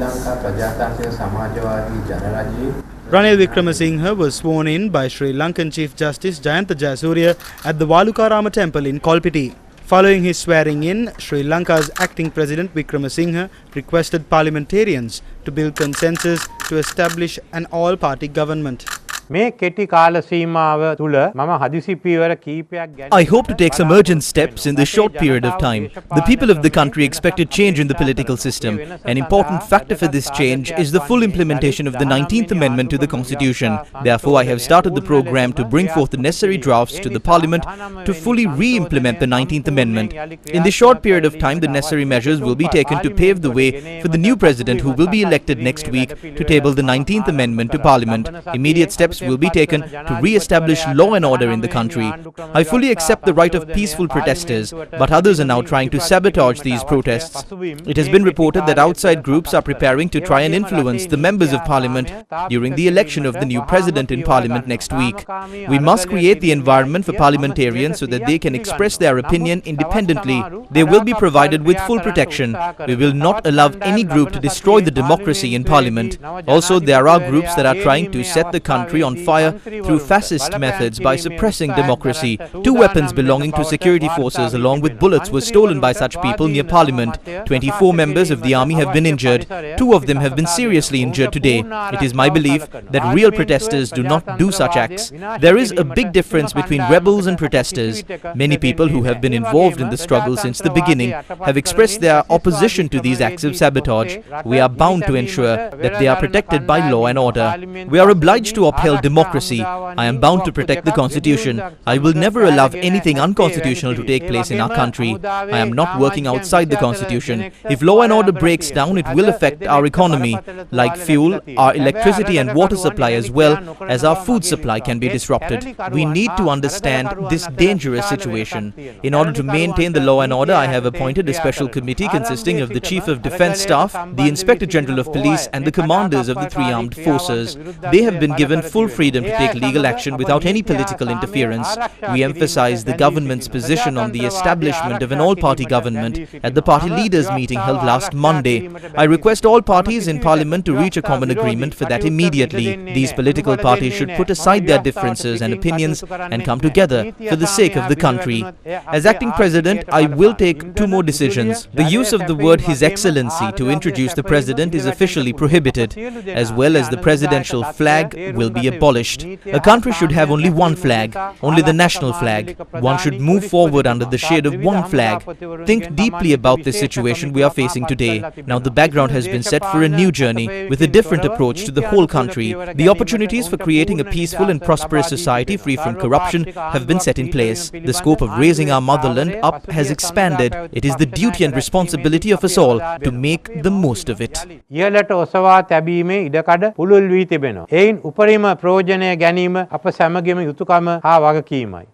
Lanka ප්‍රජාතාන්ත්‍රික සමාජවාදී ජනරජයේ Ranil Wickremesinghe was sworn in by Sri Lankan Chief Justice Jayantha Jayasuriya at the Valukarama temple in Kolpiti. Following his swearing in, Sri Lanka's acting President Wickremesinghe requested parliamentarians to build consensus to establish an all-party government. I hope to take some urgent steps in this short period of time. The people of the country expected change in the political system. An important factor for this change is the full implementation of the 19th Amendment to the Constitution. Therefore, I have started the program to bring forth the necessary drafts to the Parliament to fully re-implement the 19th Amendment. In this short period of time, the necessary measures will be taken to pave the way for the new President who will be elected next week to table the 19th Amendment to Parliament. Immediate steps will be taken to re-establish law and order in the country. I fully accept the right of peaceful protesters, but others are now trying to sabotage these protests. It has been reported that outside groups are preparing to try and influence the members of Parliament during the election of the new President in Parliament next week. We must create the environment for parliamentarians so that they can express their opinion independently. They will be provided with full protection. We will not allow any group to destroy the democracy in Parliament. Also, there are groups that are trying to set the country on fire through fascist methods by suppressing democracy. 2 weapons belonging to security forces along with bullets were stolen by such people near Parliament. 24 members of the army have been injured. 2 of them have been seriously injured today. It is my belief that real protesters do not do such acts. There is a big difference between rebels and protesters. Many people who have been involved in the struggle since the beginning have expressed their opposition to these acts of sabotage. We are bound to ensure that they are protected by law and order. We are obliged to uphold democracy. I am bound to protect the Constitution. I will never allow anything unconstitutional to take place in our country. I am not working outside the Constitution. If law and order breaks down, it will affect our economy. Like fuel, our electricity and water supply as well as our food supply can be disrupted. We need to understand this dangerous situation. In order to maintain the law and order, I have appointed a special committee consisting of the Chief of Defence Staff, the Inspector General of Police and the commanders of the 3 armed forces. They have been given full freedom to take legal action without any political interference. We emphasize the government's position on the establishment of an all-party government at the party leaders' meeting held last Monday. I request all parties in Parliament to reach a common agreement for that immediately. These political parties should put aside their differences and opinions and come together for the sake of the country. As acting President, I will take 2 more decisions. The use of the word His Excellency to introduce the President is officially prohibited, as well as the presidential flag will be abolished. A country should have only one flag, only the national flag. One should move forward under the shade of one flag. Think deeply about this situation we are facing today. Now the background has been set for a new journey with a different approach to the whole country. The opportunities for creating a peaceful and prosperous society free from corruption have been set in place. The scope of raising our motherland up has expanded. It is the duty and responsibility of us all to make the most of it. උපරිම ප්‍රයෝජනය ගැනීම අප සැමගේම යුතුකම හා වගකීමයි.